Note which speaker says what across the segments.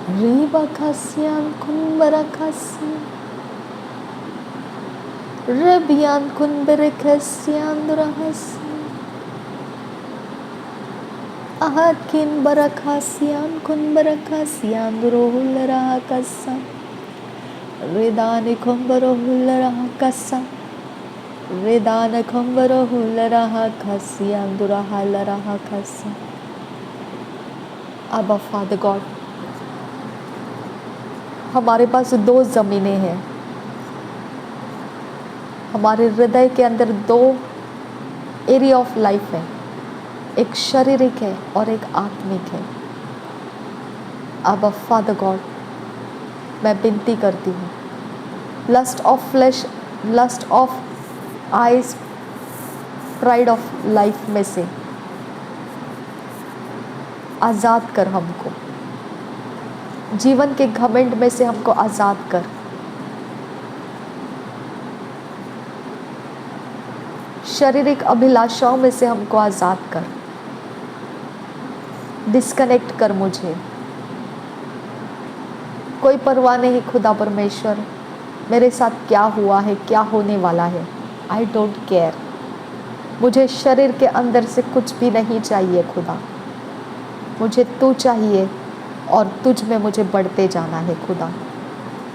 Speaker 1: Ribakasian kunbarakasi. Rebian kunberekasian durahasi. Ahakin barakasian kunbarakasian durohularahakasa. Redani kumbarohularahakasa. Redana kumbarohularahakasian durahalarahakasa. Abba Father God, हमारे पास दो ज़मीनें हैं। हमारे हृदय के अंदर दो एरिया ऑफ लाइफ है, एक शारीरिक है और एक आत्मिक है। अब फादर गॉड, मैं विनती करती हूँ, lust of flesh, lust of eyes, pride of life में से आज़ाद कर हमको, जीवन के घमंड में से हमको आज़ाद कर। शारीरिक अभिलाषाओं में से हमको आज़ाद कर, डिस्कनेक्ट कर मुझे। कोई परवाह नहीं खुदा परमेश्वर, मेरे साथ क्या हुआ है, क्या होने वाला है, आई डोंट केयर। मुझे शरीर के अंदर से कुछ भी नहीं चाहिए खुदा, मुझे तू चाहिए और तुझ में मुझे बढ़ते जाना है खुदा।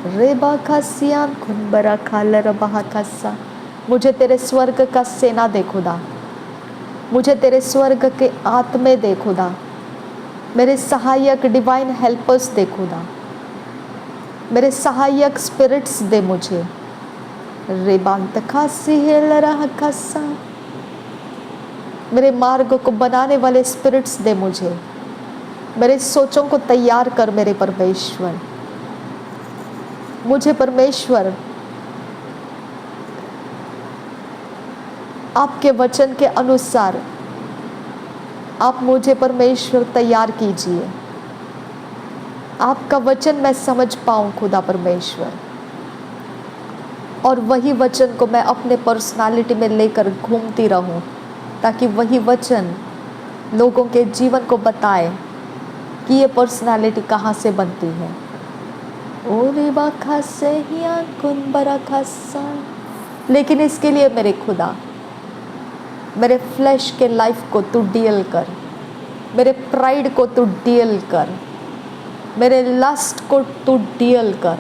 Speaker 1: रेबा खासियान खुनबरा खालर बहा खासा, मुझे तेरे स्वर्ग का सेना दे खुदा, मुझे तेरे स्वर्ग के आत्मे दे खुदा, मेरे सहायक डिवाइन हेल्पर्स दे खुदा, मेरे सहायक स्पिरिट्स दे मुझे। रेबांत खासी है लरा खासा, मेरे मार्ग को बनाने वाले स्पिरिट्स दे मुझे, मेरे सोचों को तैयार कर मेरे परमेश्वर। मुझे परमेश्वर आपके वचन के अनुसार आप मुझे परमेश्वर तैयार कीजिए, आपका वचन मैं समझ पाऊं खुदा परमेश्वर, और वही वचन को मैं अपने पर्सनालिटी में लेकर घूमती रहूं, ताकि वही वचन लोगों के जीवन को बताए कि ये पर्सनालिटी कहाँ से बनती है। लेकिन इसके लिए मेरे खुदा, मेरे फ्लैश के लाइफ को तू डील कर, मेरे प्राइड को तू डील कर, मेरे लस्ट को तू डील कर।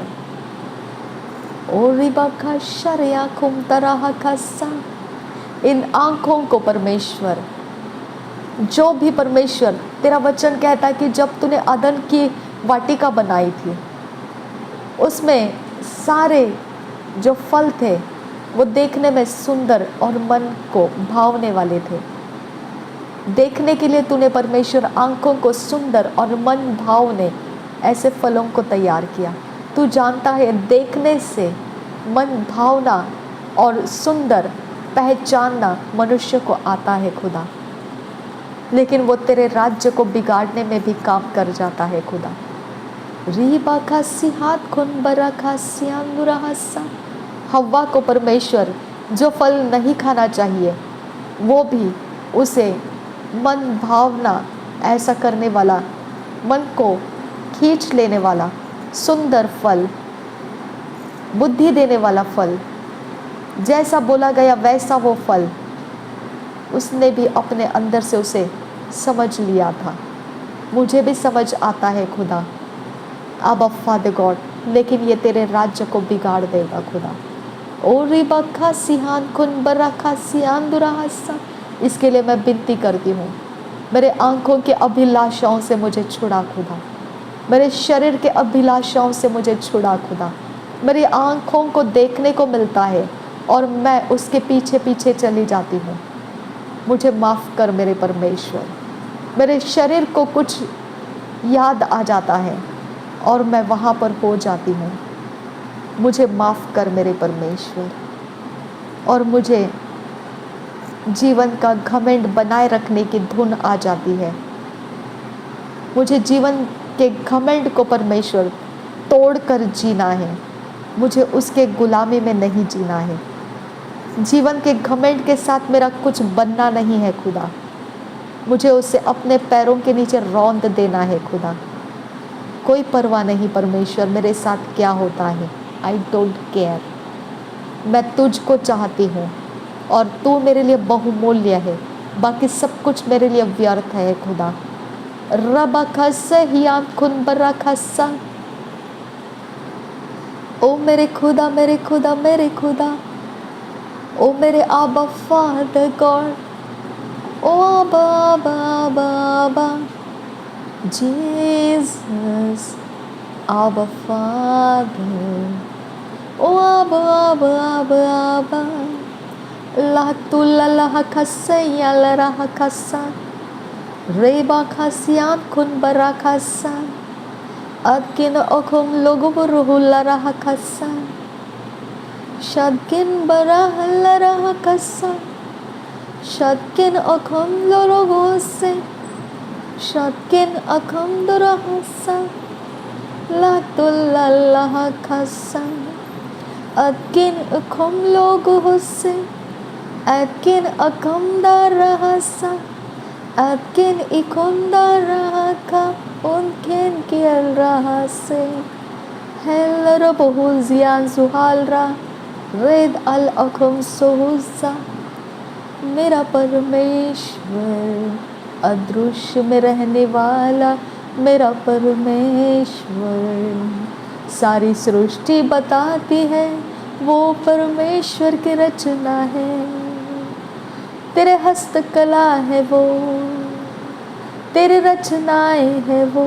Speaker 1: इन आँखों को परमेश्वर, जो भी परमेश्वर, तेरा वचन कहता है कि जब तूने अदन की वाटिका बनाई थी, उसमें सारे जो फल थे वो देखने में सुंदर और मन को भावने वाले थे। देखने के लिए तूने परमेश्वर आँखों को सुंदर और मन भावने ऐसे फलों को तैयार किया। तू जानता है देखने से मन भावना और सुंदर पहचानना मनुष्य को आता है खुदा, लेकिन वो तेरे राज्य को बिगाड़ने में भी काम कर जाता है खुदा। रीबा खासी हाथ खुन बरा खासी अंदुरा हस्सा, हव्वा को परमेश्वर जो फल नहीं खाना चाहिए वो भी उसे मन भावना ऐसा करने वाला, मन को खींच लेने वाला सुंदर फल, बुद्धि देने वाला फल, जैसा बोला गया वैसा वो फल उसने भी अपने अंदर से उसे समझ लिया था। मुझे भी समझ आता है खुदा, अब फादर गॉड, लेकिन ये तेरे राज्य को बिगाड़ देगा खुदा। ओ रिबा खासियान खुन बरा खासियान दुराहसा, इसके लिए मैं विनती करती हूँ, मेरे आँखों के अभिलाषाओं से मुझे छुड़ा खुदा, मेरे शरीर के अभिलाषाओं से मुझे छुड़ा खुदा। मेरी आँखों को देखने को मिलता है और मैं उसके पीछे पीछे चली जाती हूँ। मुझे माफ़ कर मेरे परमेश्वर। मेरे शरीर को कुछ याद आ जाता है और मैं वहाँ पर हो जाती हूँ। मुझे माफ़ कर मेरे परमेश्वर। और मुझे जीवन का घमंड बनाए रखने की धुन आ जाती है। मुझे जीवन के घमंड को परमेश्वर तोड़कर जीना है, मुझे उसके गुलामी में नहीं जीना है। जीवन के घमंड के साथ मेरा कुछ बनना नहीं है खुदा, मुझे उसे अपने पैरों के नीचे रौंद देना है खुदा। कोई परवाह नहीं परमेश्वर मेरे साथ क्या होता है। आई डोंट केयर, मैं तुझको चाहती हूँ और तू मेरे लिए बहुमूल्य है, बाकी सब कुछ मेरे लिए व्यर्थ है खुदा। रबा खस्सा हियाम खुन बरा खस्सा, ओ मेरे खुदा मेरे खुदा मेरे खुदा, ओ मेरे आबा फादर गॉड, ओ आबा आबा आबा आबा जीसस, आबा फादर, ओ आबा आबा आबा आबा, ला तुला ला खस्सा या ला खस्सा, रेबा खसियान खुन बरा खस्सा, अदकिन ओखम लोगो बुरुहुला रहा खस्सा, शदकिन बरा हल्ला रहा खस्सा, शदकिन ओखम लोगो से, शदकिन ओखम दुरहसा, लातुल्ला लहा खस्सा, अदकिन ओखम लोगो से, अदकिन ओखम दरहसा, अदकिन इखम दरहका, उनकेन कियल रहा से, हेलर बहुजियान सुहालरा, रेद अल अखम सोहुजा, मेरा परमेश्वर, अदृश्य में रहने वाला मेरा परमेश्वर। सारी सृष्टि बताती है वो परमेश्वर की रचना है, तेरे हस्तकला है वो, तेरे रचनाएं है वो,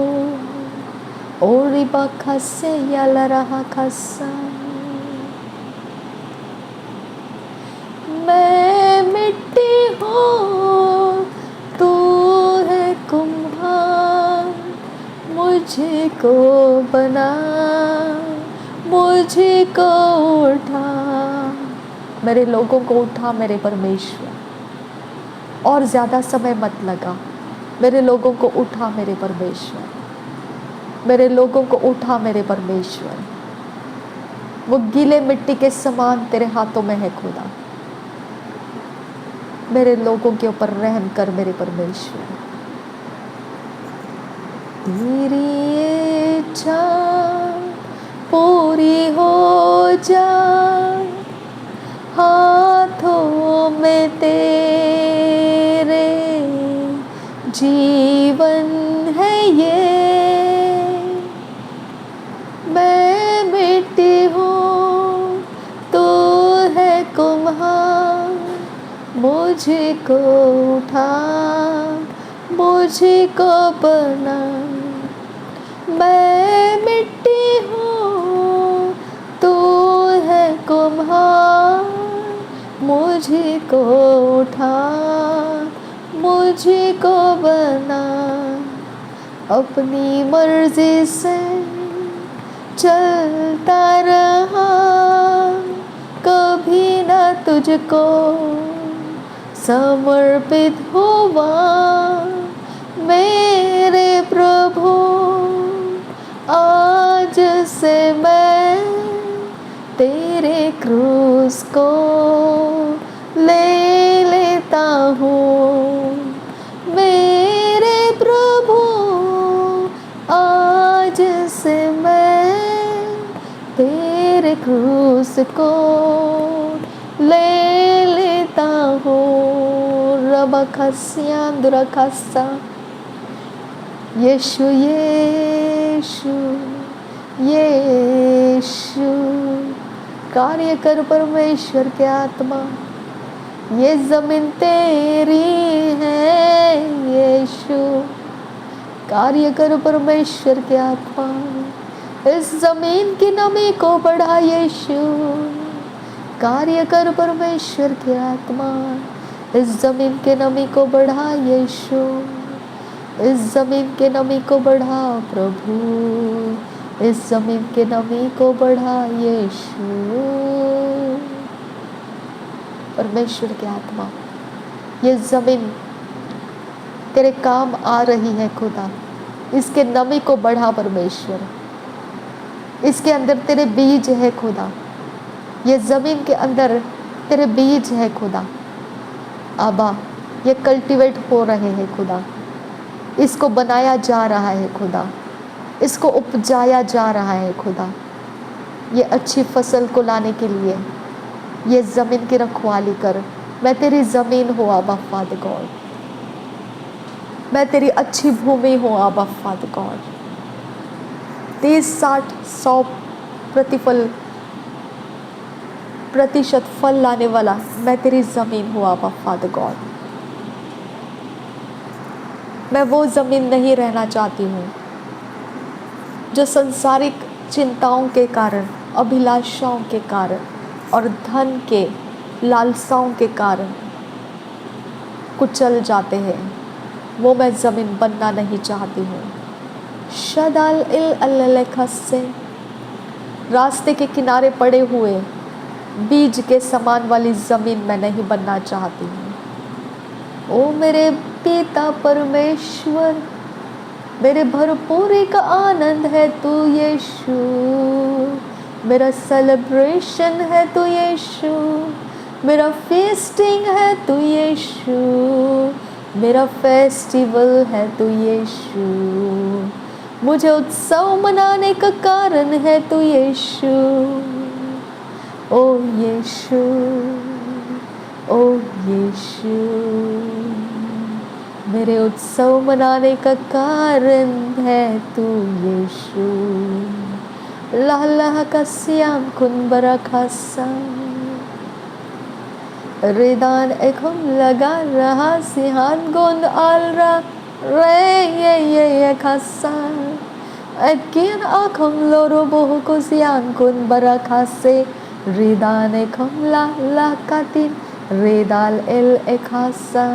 Speaker 1: ओरी बाखा से या लरहा खस्सा। मैं मिट्टी हूँ तू है कुम्हार, मुझे को बना मुझे को उठा, मेरे लोगों को उठा मेरे परमेश्वर, और ज़्यादा समय मत लगा, मेरे लोगों को उठा मेरे परमेश्वर, मेरे लोगों को उठा मेरे परमेश्वर। वो गीले मिट्टी के समान तेरे हाथों में है खुदा, मेरे लोगों के ऊपर रहम कर मेरे परमेश्वर। तेरी इच्छा पूरी हो जाए, हाथों में तेरे जीवन है ये, मैं मिट्टी हूँ तू है कुम्हार, मुझको उठा मुझको बना। मैं मिट्टी हूँ तू है कुम्हार, मुझको उठा मुझको बना, अपनी मर्जी से चलता रहा, कभी ना तुझको समर्पित हुआ मेरे प्रभु। आज से मैं तेरे क्रूस को ले लेता हूँ मेरे प्रभु। आज से मैं तेरे क्रूस को ले लेता हूँ। रबा खस्यान दुरा खस्सा, यीशु यीशु यीशु, कार्य कर परमेश्वर के आत्मा, ये जमीन तेरी है यीशु। कार्य कर परमेश्वर के आत्मा, इस जमीन की नमी को बढ़ा यीशु। कार्य कर परमेश्वर के आत्मा, इस जमीन के नमी को बढ़ा यीशु। इस जमीन के नमी को बढ़ा प्रभु, इस जमीन के नमी को बढ़ा यीशु। परमेश्वर की आत्मा, ये जमीन तेरे काम आ रही है खुदा, इसके नमी को बढ़ा परमेश्वर। इसके अंदर तेरे बीज है खुदा, ये जमीन के अंदर तेरे बीज है खुदा। आबा, ये कल्टीवेट हो रहे हैं खुदा, इसको बनाया जा रहा है खुदा। इसको उपजाया जा रहा है खुदा, ये अच्छी फसल को लाने के लिए। ये ज़मीन की रखवाली कर, मैं तेरी ज़मीन हूँ आबा फादर गॉड, मैं तेरी अच्छी भूमि हूँ आबा फादर गॉड। 30, 60, 100 प्रतिशत फल लाने वाला मैं तेरी ज़मीन हूँ आबा फादर गॉड। मैं वो ज़मीन नहीं रहना चाहती हूँ जो संसारिक चिंताओं के कारण, अभिलाषाओं के कारण और धन के लालसाओं के कारण कुचल जाते हैं। वो मैं ज़मीन बनना नहीं चाहती हूँ। शदाल इल अल्लखस से रास्ते के किनारे पड़े हुए बीज के समान वाली ज़मीन मैं नहीं बनना चाहती हूँ। ओ मेरे पिता परमेश्वर, मेरे भरपूरी का आनंद है तू यीशु, मेरा सेलिब्रेशन है तू यीशु, मेरा फेस्टिंग है तू यीशु, मेरा फेस्टिवल है तू यीशु, मुझे उत्सव मनाने का कारण है तू यीशु। ओ यीशु, ओ यीशु, मेरे उत्सव मनाने का कारण है तू यीशु। लाह का सियाम कुन बरा खासा रिदान एखम लगा रहा सिहान गोन आलरा रे ये खासा अकिन आखम लोरो बोह को सियान कुन बरा खासे रिदान एखम ला कातिन रिदाल L एखासा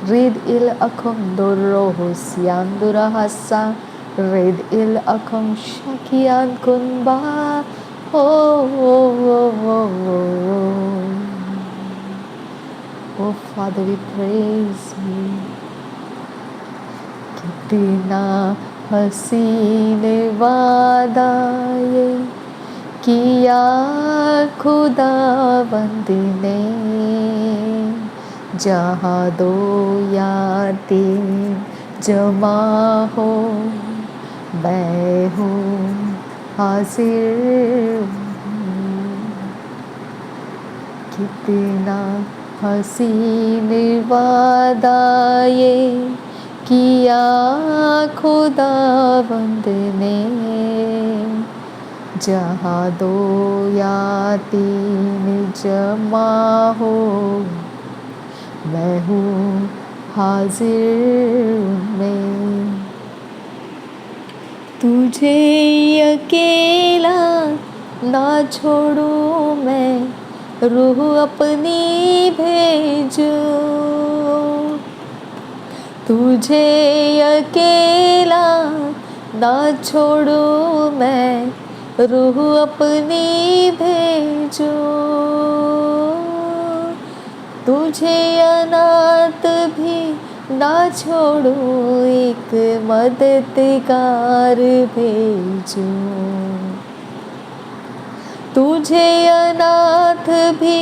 Speaker 1: Rid il akum doroho sian durahasa, rid il akum shakian kunba. Oh, Father, we praise you. कितना हसीन वादा ये किया खुदावंद ने, जहाँ 2 या 3 जमा हो मैं हूँ हाजिर। कितना हसीन वादा ये किया खुदावंद ने, जहाँ 2 या 3 जमा हो मैं हूँ हाजिर में। तुझे अकेला ना छोड़ूं मैं, रूह अपनी भेजूं। तुझे अकेला ना छोड़ूं मैं, रूह अपनी भेजूं। तुझे अनाथ भी ना छोड़ूं, एक मददगार भेजूं। तुझे अनाथ भी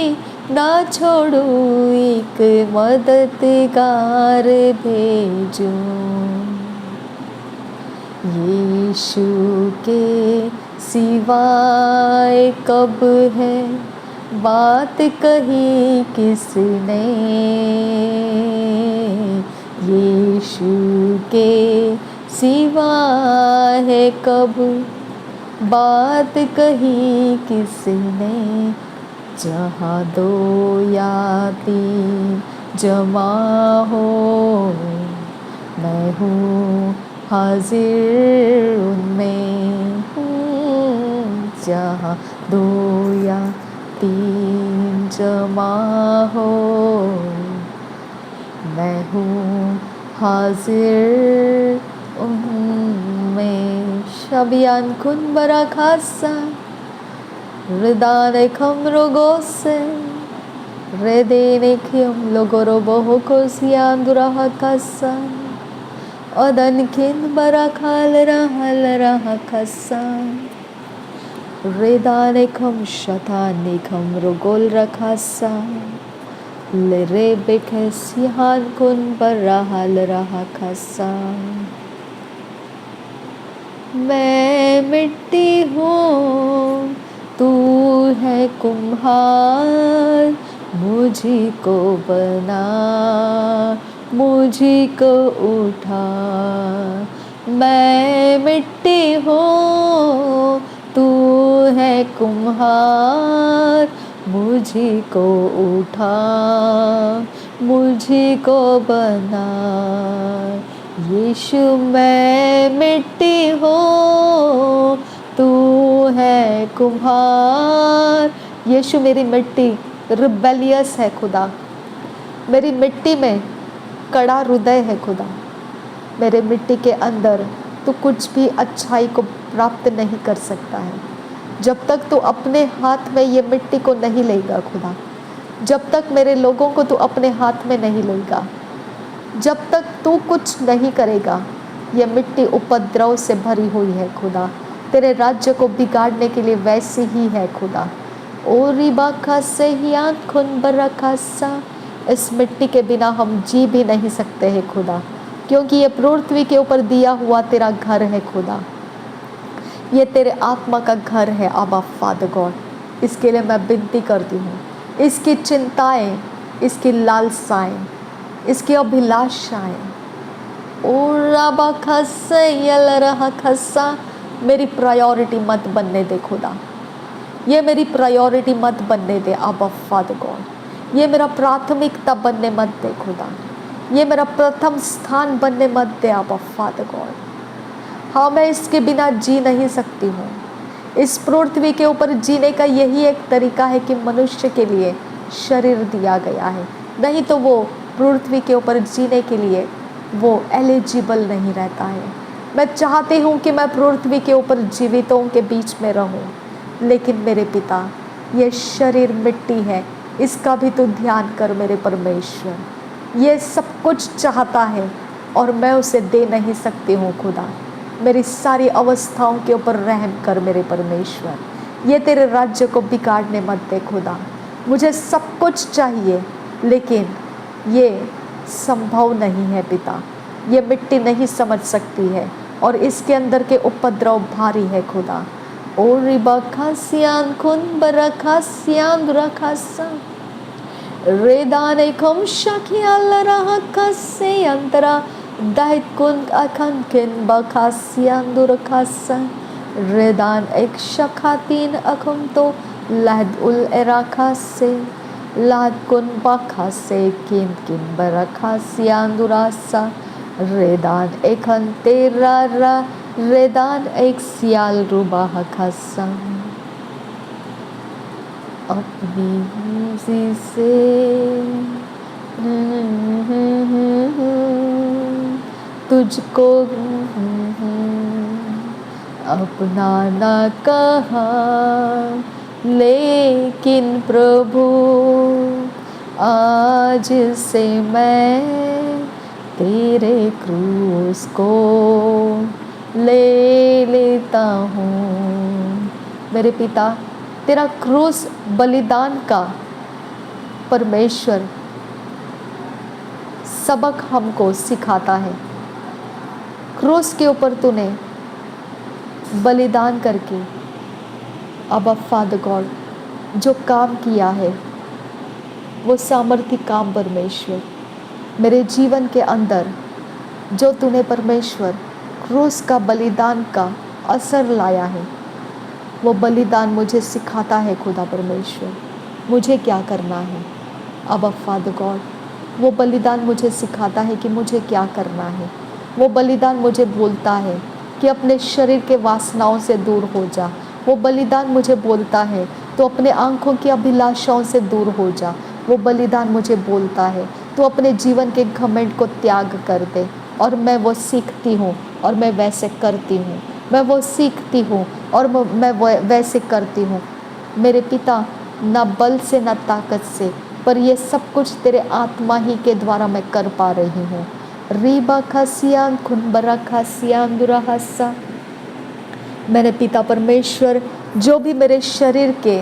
Speaker 1: ना छोड़ूं, एक मददगार भेजूं। यीशु के सिवाय कब है बात कही किसने, यीशु के सिवा है कब बात कही किसने। जहाँ 2 या 3 जमा हो मैं हूँ हाजिर उनमें। जहाँ 2 या 3 जमा हो मैं हूँ हाजिर उनमें। शबियान कुन बरा खासा रिदाने खम रोगोसे रेदेने खियम लोगोरो बोहो को सियान दुराहा खासा अदन किन बरा खाल रहा खासा रेदाने खम शताने खम रोगोल रखासा ले रे बेखे सियान कुन बरा हाल रहा खासा। मैं मिट्टी हूँ, तू है कुम्हार, मुझी को बना, मुझी को उठा। मैं मिट्टी हूँ, तू है कुम्हार, मुझी को उठा, मुझी को बना। यीशु मैं मिट्टी हूँ, तू है कुम्हार। यीशु मेरी मिट्टी रिबेलियस है खुदा, मेरी मिट्टी में कड़ा हृदय है खुदा। मेरे मिट्टी के अंदर तू कुछ भी अच्छाई को प्राप्त नहीं कर सकता है जब तक तू अपने हाथ में ये मिट्टी को नहीं लेगा खुदा। जब तक मेरे लोगों को तू अपने हाथ में नहीं लेगा, जब तक तू कुछ नहीं करेगा, ये मिट्टी उपद्रव से भरी हुई है खुदा। तेरे राज्य को बिगाड़ने के लिए वैसी ही है खुदा। ओ रिबाका से ही आँखुन बरखासा, इस मिट्टी के बिना हम जी भी नहीं सकते हैं खुदा, क्योंकि ये पृथ्वी के ऊपर दिया हुआ तेरा घर है खुदा। ये तेरे आत्मा का घर है आबा फादर गॉड। इसके लिए मैं विनती करती हूँ, इसकी चिंताएं, इसकी लालसाएं, इसकी अभिलाषाएं, खस्सा मेरी प्रायोरिटी मत बनने दे खुदा। ये मेरी प्रायोरिटी मत बनने दे आबा फादर गॉड। ये मेरा प्राथमिकता बनने मत दे खुदा। ये मेरा प्रथम स्थान बनने मत दे आबा फादर गॉड। हाँ, मैं इसके बिना जी नहीं सकती हूँ। इस पृथ्वी के ऊपर जीने का यही एक तरीका है कि मनुष्य के लिए शरीर दिया गया है, नहीं तो वो पृथ्वी के ऊपर जीने के लिए वो एलिजिबल नहीं रहता है। मैं चाहती हूँ कि मैं पृथ्वी के ऊपर जीवितों के बीच में रहूँ, लेकिन मेरे पिता, ये शरीर मिट्टी है, इसका भी तू ध्यान कर मेरे परमेश्वर। ये सब कुछ चाहता है और मैं उसे दे नहीं सकती हूँ खुदा। मेरी सारी अवस्थाओं के ऊपर रहम कर मेरे परमेश्वर। ये तेरे राज्य को बिगाड़ने मत दे खुदा। मुझे सब कुछ चाहिए, लेकिन ये संभव नहीं है पिता। ये मिट्टी नहीं समझ सकती है और इसके अंदर के उपद्रव भारी है खुदा। ओ रिबाखासियान खुन बरखासियान रखासा रेदाने कम शकियाल रहा कसे अंतरा दाहित कुन अखन किन बखासियान दुरखासा रेदान एक शखातीन अखम तो लहद उल एराखा से लाद कुन बखा से किन किन बरखासियान दुरासा रेदान एखन तेरा रा रेदान एक सियाल रुबाह खसा अपनी मर्जी से तुझको अपना ना कहा, लेकिन प्रभु आज से मैं तेरे क्रूस को ले लेता हूँ। मेरे पिता, तेरा क्रूस बलिदान का परमेश्वर सबक हमको सिखाता है। क्रूस के ऊपर तूने बलिदान करके अबा फादर गॉड जो काम किया है, वो सामर्थ्य काम परमेश्वर मेरे जीवन के अंदर जो तूने परमेश्वर क्रूस का बलिदान का असर लाया है, वो बलिदान मुझे सिखाता है खुदा परमेश्वर मुझे क्या करना है। अबा फादर गॉड, वो बलिदान मुझे सिखाता है कि मुझे क्या करना है। वो बलिदान मुझे बोलता है कि अपने शरीर के वासनाओं से दूर हो जा। वो बलिदान मुझे बोलता है तो अपने आँखों की अभिलाषाओं से दूर हो जा। वो बलिदान मुझे बोलता है तो अपने जीवन के घमंड को त्याग कर दे। और मैं वो सीखती हूँ और मैं वैसे करती हूँ। मैं वो सीखती हूँ और मैं वो वैसे करती हूँ। मेरे पिता, ना बल से ना ताकत से, पर ये सब कुछ तेरे आत्मा ही के द्वारा मैं कर पा रही हूँ। रीबा खसियान खुनबरा खसियान दुराहसा। मेरे पिता परमेश्वर, जो भी मेरे शरीर के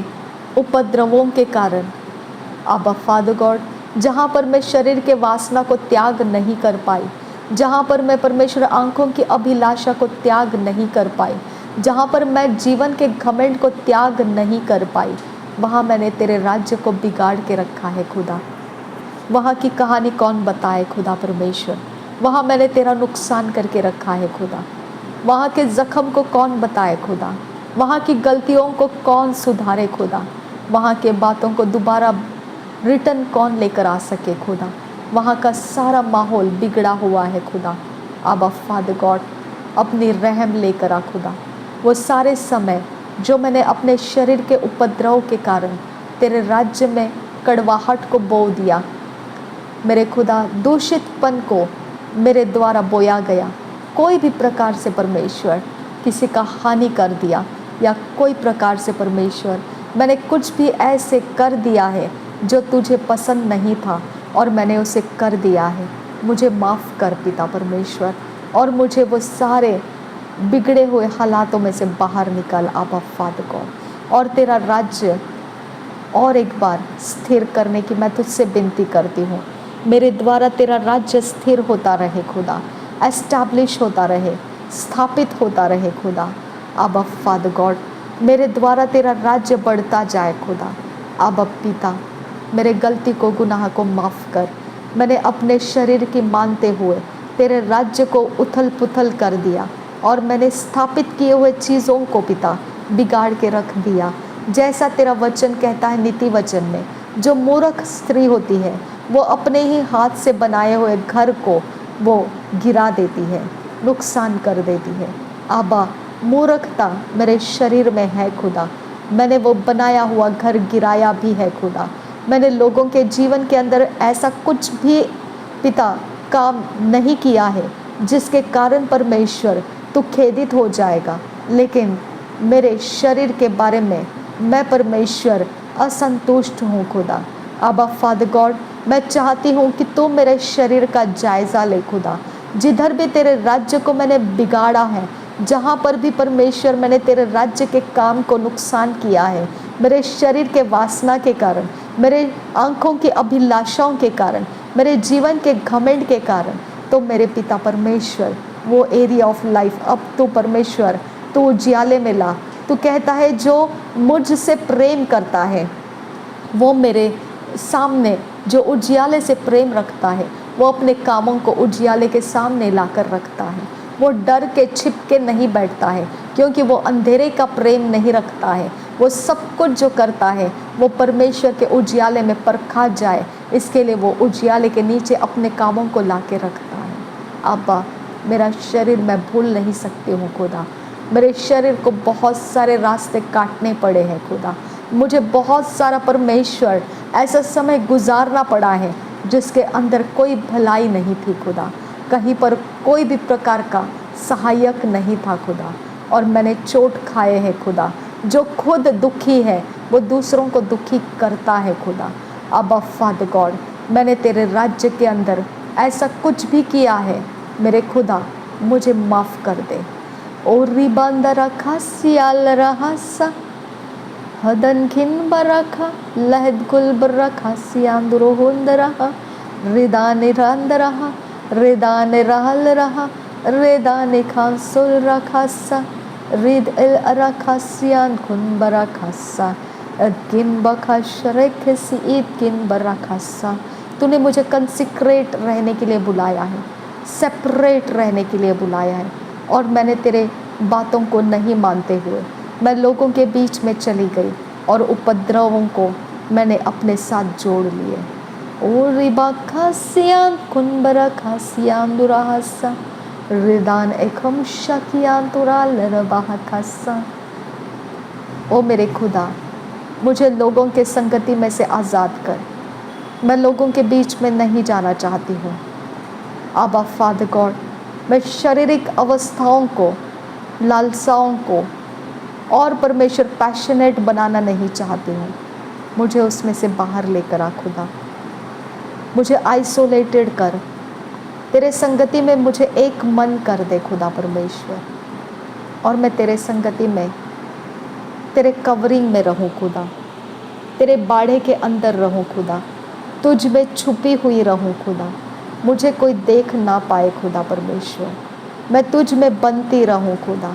Speaker 1: उपद्रवों के कारण अबा फादर गॉड, जहाँ पर मैं शरीर के वासना को त्याग नहीं कर पाई, जहाँ पर मैं परमेश्वर आंखों की अभिलाषा को त्याग नहीं कर पाई, जहाँ पर मैं जीवन के घमंड को त्याग नहीं कर पाई, वहाँ मैंने तेरे राज्य को बिगाड़ के रखा है खुदा। वहाँ की कहानी कौन बताए खुदा परमेश्वर, वहाँ मैंने तेरा नुकसान करके रखा है खुदा। वहाँ के जख्म को कौन बताए खुदा, वहाँ की गलतियों को कौन सुधारे खुदा, वहाँ के बातों को दोबारा रिटर्न कौन लेकर आ सके खुदा। वहाँ का सारा माहौल बिगड़ा हुआ है खुदा। आबा फादर गॉड, अपनी रहम लेकर आ खुदा। वो सारे समय जो मैंने अपने शरीर के उपद्रव के कारण तेरे राज्य में कड़वाहट को बो दिया, मेरे खुदा दूषितपन को मेरे द्वारा बोया गया, कोई भी प्रकार से परमेश्वर किसी का हानि कर दिया, या कोई प्रकार से परमेश्वर मैंने कुछ भी ऐसे कर दिया है जो तुझे पसंद नहीं था और मैंने उसे कर दिया है, मुझे माफ़ कर पिता परमेश्वर, और मुझे वो सारे बिगड़े हुए हालातों में से बाहर निकाल आबा फादर गॉड। और तेरा राज्य और एक बार स्थिर करने की मैं तुझसे विनती करती हूँ। मेरे द्वारा तेरा राज्य स्थिर होता रहे खुदा, एस्टैब्लिश होता रहे, स्थापित होता रहे खुदा। आबा फादर गॉड, मेरे द्वारा तेरा राज्य बढ़ता जाए खुदा। आबा पिता, मेरे गलती को, गुनाह को माफ़ कर। मैंने अपने शरीर की मानते हुए तेरे राज्य को उथल पुथल कर दिया, और मैंने स्थापित किए हुए चीज़ों को पिता बिगाड़ के रख दिया। जैसा तेरा वचन कहता है नीति वचन में, जो मूर्ख स्त्री होती है वो अपने ही हाथ से बनाए हुए घर को वो गिरा देती है, नुकसान कर देती है। आबा, मूर्खता मेरे शरीर में है खुदा, मैंने वो बनाया हुआ घर गिराया भी है खुदा। मैंने लोगों के जीवन के अंदर ऐसा कुछ भी पिता काम नहीं किया है जिसके कारण परमेश्वर तू खेदित हो जाएगा, लेकिन मेरे शरीर के बारे में मैं परमेश्वर असंतुष्ट हूँ खुदा। आबा फादर गॉड, मैं चाहती हूँ कि तू मेरे शरीर का जायज़ा ले खुदा। जिधर भी तेरे राज्य को मैंने बिगाड़ा है, जहाँ पर भी परमेश्वर मैंने तेरे राज्य के काम को नुकसान किया है, मेरे शरीर के वासना के कारण, मेरे आँखों की अभिलाषाओं के कारण, मेरे जीवन के घमंड के कारण, तो मेरे पिता परमेश्वर वो एरिया ऑफ लाइफ अब तू परमेश्वर तू उजियाले में ला। तू कहता है जो मुझसे प्रेम करता है वो मेरे सामने, जो उजियाले से प्रेम रखता है वो अपने कामों को उजियाले के सामने लाकर रखता है। वो डर के छिप के नहीं बैठता है, क्योंकि वो अंधेरे का प्रेम नहीं रखता है। वो सब कुछ जो करता है वो परमेश्वर के उजियाले में परखा जाए, इसके लिए वो उजियाले के नीचे अपने कामों को ला के रखता है। अब्बा, मेरा शरीर मैं भूल नहीं सकती हूँ खुदा। मेरे शरीर को बहुत सारे रास्ते काटने पड़े हैं खुदा। मुझे बहुत सारा परमेश्वर ऐसा समय गुजारना पड़ा है जिसके अंदर कोई भलाई नहीं थी खुदा, कहीं पर कोई भी प्रकार का सहायक नहीं था खुदा, और मैंने चोट खाए हैं खुदा। जो खुद दुखी है वो दूसरों को दुखी करता है खुदा। अब्बा फादर गॉड, मैंने तेरे राज्य के अंदर ऐसा कुछ भी किया है मेरे खुदा, मुझे माफ़ कर दे। ओ रिबांदा रखा सियाल रहा सा हदन खिन बरखा लहद कुल बरखा सियांदुरो होंद रहा रिदाने रंद रहा रिदाने रहल रहा रिदाने खांसुल रखा सा रिद इल रखा सियान खुन बरखा सा किन बखा शरख सी ईद किन बरखा सा। तूने मुझे कंसिक्रेट रहने के लिए बुलाया है, सेपरेट रहने के लिए बुलाया है, और मैंने तेरे बातों को नहीं मानते हुए मैं लोगों के बीच में चली गई और उपद्रवों को मैंने अपने साथ जोड़ लिए। ओ रिबा खासियान कुनबरा खासियान दुराहसा रिदान एकम शकियान तुराल रबाह खासा। ओ मेरे खुदा, मुझे लोगों के संगति में से आज़ाद कर। मैं लोगों के बीच में नहीं जाना चाहती हूँ। आबा फादर गॉड, मैं शारीरिक अवस्थाओं को, लालसाओं को और परमेश्वर पैशनेट बनाना नहीं चाहती हूँ। मुझे उसमें से बाहर लेकर आ खुदा। मुझे आइसोलेटेड कर, तेरे संगति में मुझे एक मन कर दे खुदा परमेश्वर, और मैं तेरे संगति में, तेरे कवरिंग में रहूँ खुदा, तेरे बाड़े के अंदर रहूँ खुदा, तुझ में छुपी हुई रहूँ खुदा। मुझे कोई देख ना पाए खुदा परमेश्वर। मैं तुझ में बनती रहूं खुदा,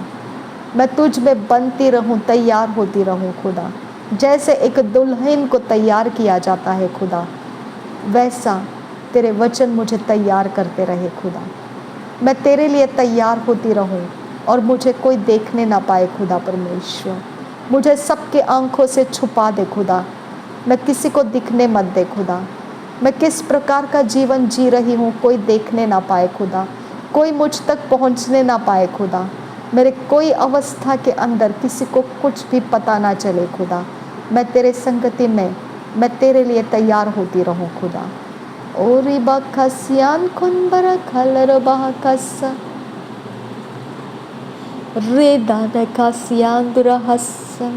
Speaker 1: मैं तुझ में बनती रहूं, तैयार होती रहूं खुदा। जैसे एक दुल्हन को तैयार किया जाता है खुदा, वैसा तेरे वचन मुझे तैयार करते रहे खुदा। मैं तेरे लिए तैयार होती रहूं और मुझे कोई देखने ना पाए खुदा परमेश्वर। मुझे सबके आंखों से छुपा दे खुदा, मैं किसी को दिखने मत दे खुदा। मैं किस प्रकार का जीवन जी रही हूँ कोई देखने ना पाए खुदा, कोई मुझ तक पहुँचने ना पाए खुदा। मेरे कोई अवस्था के अंदर किसी को कुछ भी पता ना चले खुदा। मैं तेरे संगति में, मैं तेरे लिए तैयार होती रहूं खुदा। ओरी बखसियान खुनबर खलर बहकसा रेदान कसियान दुरहसा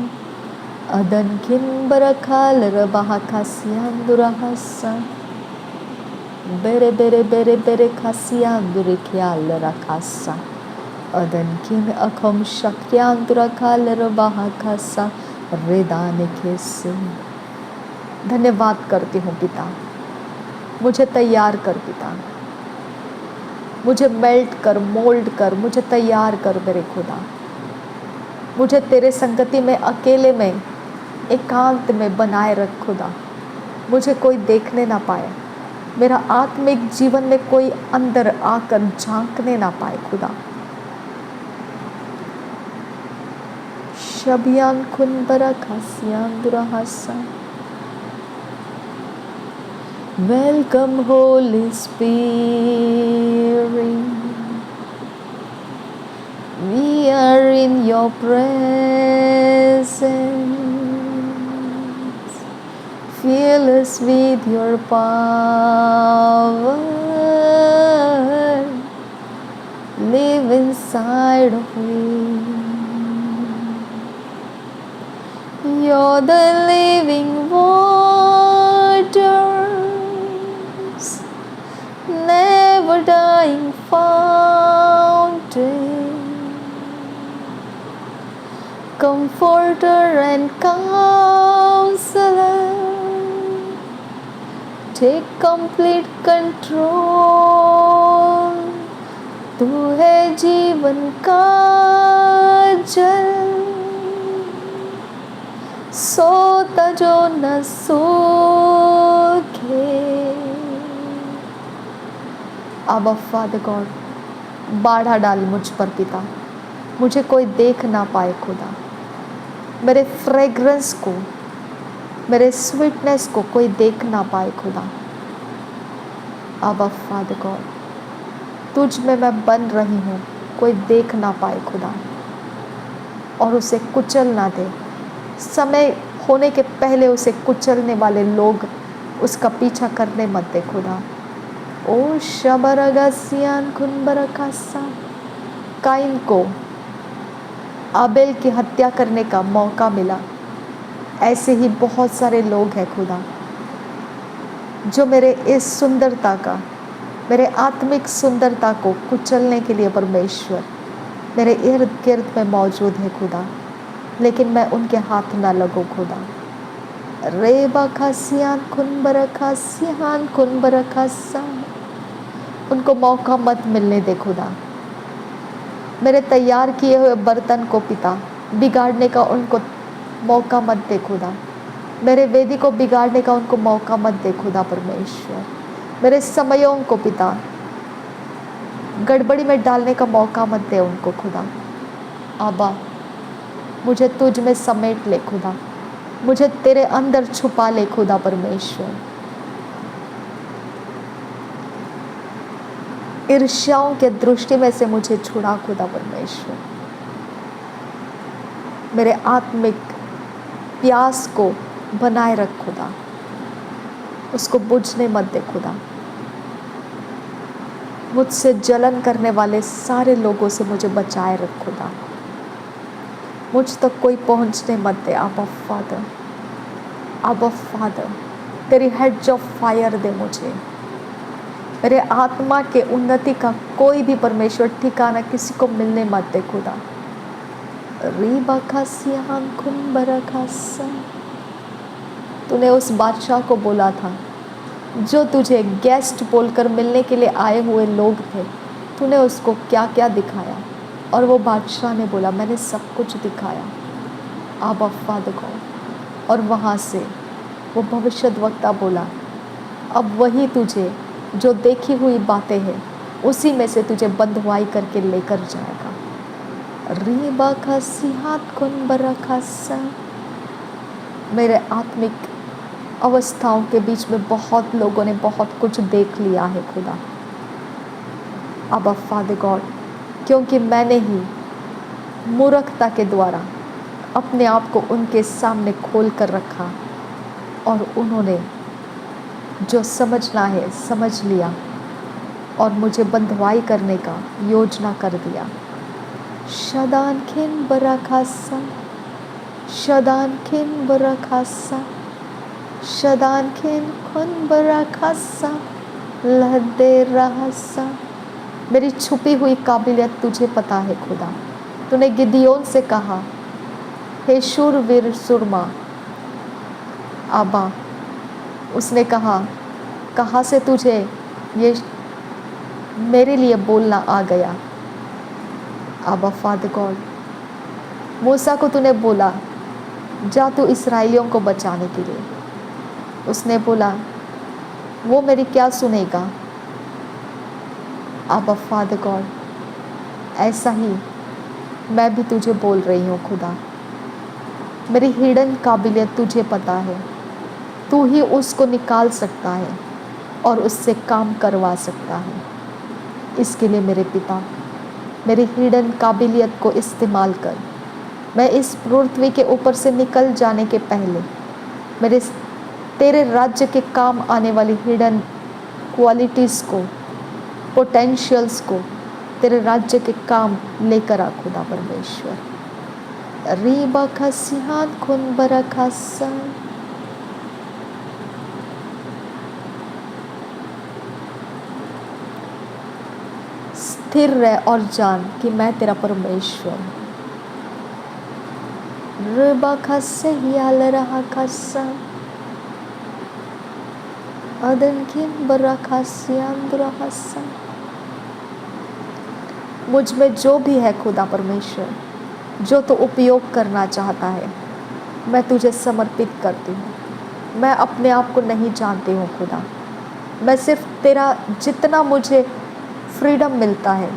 Speaker 1: अदन किनबर खलर बहकसियान दुरहसा बेरे बेरे बेरे बेरे खसियान दुरिख्याल रखसा अदन किन अखम शक्यान दुरखलर बहकसा रेदान के सिंह। धन्यवाद करती हूँ पिता, मुझे तैयार कर पिता, मुझे मेल्ट कर, मोल्ड कर, मुझे तैयार कर मेरे खुदा। मुझे तेरे संगति में, अकेले में, एकांत में बनाए रख खुदा। मुझे कोई देखने ना पाए, मेरा आत्मिक जीवन में कोई अंदर आकर झांकने ना पाए खुदा। शबियान खुनबरा खासियान दुराहसा। Welcome Holy Spirit, we are in your presence. Fill us with your power, live inside of me. You're the living waters, never dying fountain, comforter and counselor, take complete control. तू है जीवन का जल, सोता जो न सूखे। अब फादर गॉड, बाढ़ा डाल मुझ पर पिता, मुझे कोई देख ना पाए खुदा। मेरे फ्रेग्रेंस को, मेरे स्वीटनेस को कोई देख ना पाए खुदा। अब फादर गॉड, तुझ में मैं बन रही हूँ, कोई देख ना पाए खुदा और उसे कुचल ना दे। समय होने के पहले उसे कुचलने वाले लोग उसका पीछा करने मत दे खुदा। ओ शबरगसियान खुनबरकासा। काइन को आबेल की हत्या करने का मौका मिला, ऐसे ही बहुत सारे लोग हैं खुदा जो मेरे इस सुंदरता का, मेरे आत्मिक सुंदरता को कुचलने के लिए परमेश्वर मेरे इर्द गिर्द में मौजूद है खुदा, लेकिन मैं उनके हाथ ना लगूं खुदा। रेबा खासियान खुनबर खासा, उनको मौका मत मिलने दे खुदा। मेरे तैयार किए हुए बर्तन को पिता बिगाड़ने का उनको मौका मत दे खुदा। मेरे वेदी को बिगाड़ने का उनको मौका मत दे खुदा परमेश्वर। मेरे समयों को पिता गड़बड़ी में डालने का मौका मत दे उनको खुदा। आबा, मुझे तुझ में समेट ले खुदा, मुझे तेरे अंदर छुपा ले खुदा परमेश्वर। ईर्ष्याओं के दृष्टि में से मुझे छुड़ा खुदा परमेश्वर। मेरे आत्मिक प्यास को बनाए रख खुदा, उसको बुझने मत दे खुदा। मुझसे जलन करने वाले सारे लोगों से मुझे बचाए रख खुदा। मुझ तक कोई पहुंचने मत दे। आबा फादर, आबा फादर, तेरी हेड्स ऑफ फायर दे मुझे। मेरे आत्मा के उन्नति का कोई भी परमेश्वर ठिकाना किसी को मिलने मत दे खुदा। रीबा खासियान खुनबरा खासा। तूने उस बादशाह को बोला था, जो तुझे गेस्ट बोलकर मिलने के लिए आए हुए लोग थे, तूने उसको क्या क्या दिखाया? और वो बादशाह ने बोला, मैंने सब कुछ दिखाया। आबा फादर गॉड। और वहाँ से वो भविष्यद्वक्ता बोला, अब वही तुझे जो देखी हुई बातें हैं उसी में से तुझे बंधुआई करके लेकर जाएगा। रीबा का सिहात कुन बरखा सा। मेरे आत्मिक अवस्थाओं के बीच में बहुत लोगों ने बहुत कुछ देख लिया है खुदा। अब फादर गॉड, क्योंकि मैंने ही मूर्खता के द्वारा अपने आप को उनके सामने खोल कर रखा और उन्होंने जो समझना है समझ लिया और मुझे बंधुआई करने का योजना कर दिया। शदान खिन बरखासा, शदान खिन बरखासा, शदान खिन खुन बरखासा लहदे रहसा। मेरी छुपी हुई काबिलियत तुझे पता है खुदा। तूने गिदियोन से कहा, हे शूरवीर सुरमा। आबा, उसने कहा, कहाँ से तुझे ये मेरे लिए बोलना आ गया? आबा फादर गॉड, मूसा को तूने बोला, जा तू इस्राएलियों को बचाने के लिए। उसने बोला, वो मेरी क्या सुनेगा? आबा फादर गॉड, ऐसा ही मैं भी तुझे बोल रही हूँ खुदा। मेरी हिडन काबिलियत तुझे पता है, तू ही उसको निकाल सकता है और उससे काम करवा सकता है। इसके लिए मेरे पिता, मेरी हिडन काबिलियत को इस्तेमाल कर। मैं इस पृथ्वी के ऊपर से निकल जाने के पहले मेरे तेरे राज्य के काम आने वाली हिडन क्वालिटीज़ को, पोटेंशियल्स को तेरे राज्य के काम लेकर आ खुदा परमेश्वर। रीबा खसिहात खुन बरखासा। स्थिर रह और जान कि मैं तेरा परमेश्वर हूँ। रीबा खसे हियाल रहा खसा अदन खिन बरखासियान दुरहसा। मुझ में जो भी है खुदा परमेश्वर, जो तो उपयोग करना चाहता है, मैं तुझे समर्पित करती हूँ। मैं अपने आप को नहीं जानती हूँ खुदा। मैं सिर्फ तेरा, जितना मुझे फ्रीडम मिलता है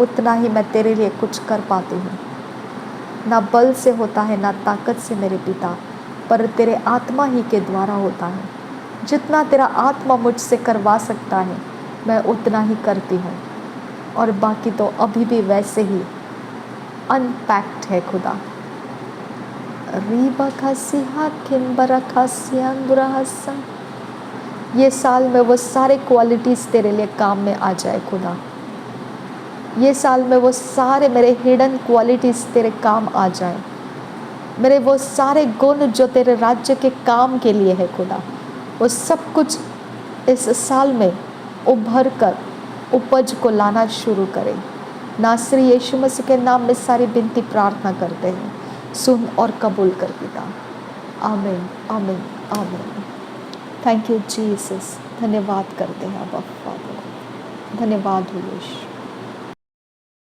Speaker 1: उतना ही मैं तेरे लिए कुछ कर पाती हूँ। ना बल से होता है, ना ताकत से मेरे पिता, पर तेरे आत्मा ही के द्वारा होता है। जितना तेरा आत्मा मुझसे करवा सकता है मैं उतना ही करती हूँ, और बाकी तो अभी भी वैसे ही अनपैक्ड है खुदा। रीबा खसिहात खिन बरखासियान दुरहसा। ये साल में वो सारे क्वालिटीज़ तेरे लिए काम में आ जाए खुदा। ये साल में वो सारे मेरे हिडन क्वालिटीज़ तेरे काम आ जाए। मेरे वो सारे गुण जो तेरे राज्य के काम के लिए है खुदा, वो सब कुछ इस साल में उभर कर उपज को लाना शुरू करें। नासरी यीशु मसीह के नाम में सारी विनती प्रार्थना करते हैं, सुन और कबूल कर पिता। आमीन, आमीन, आमीन। Thank you Jesus. धन्यवाद करते हैं अब फादर। धन्यवाद हो यीशु।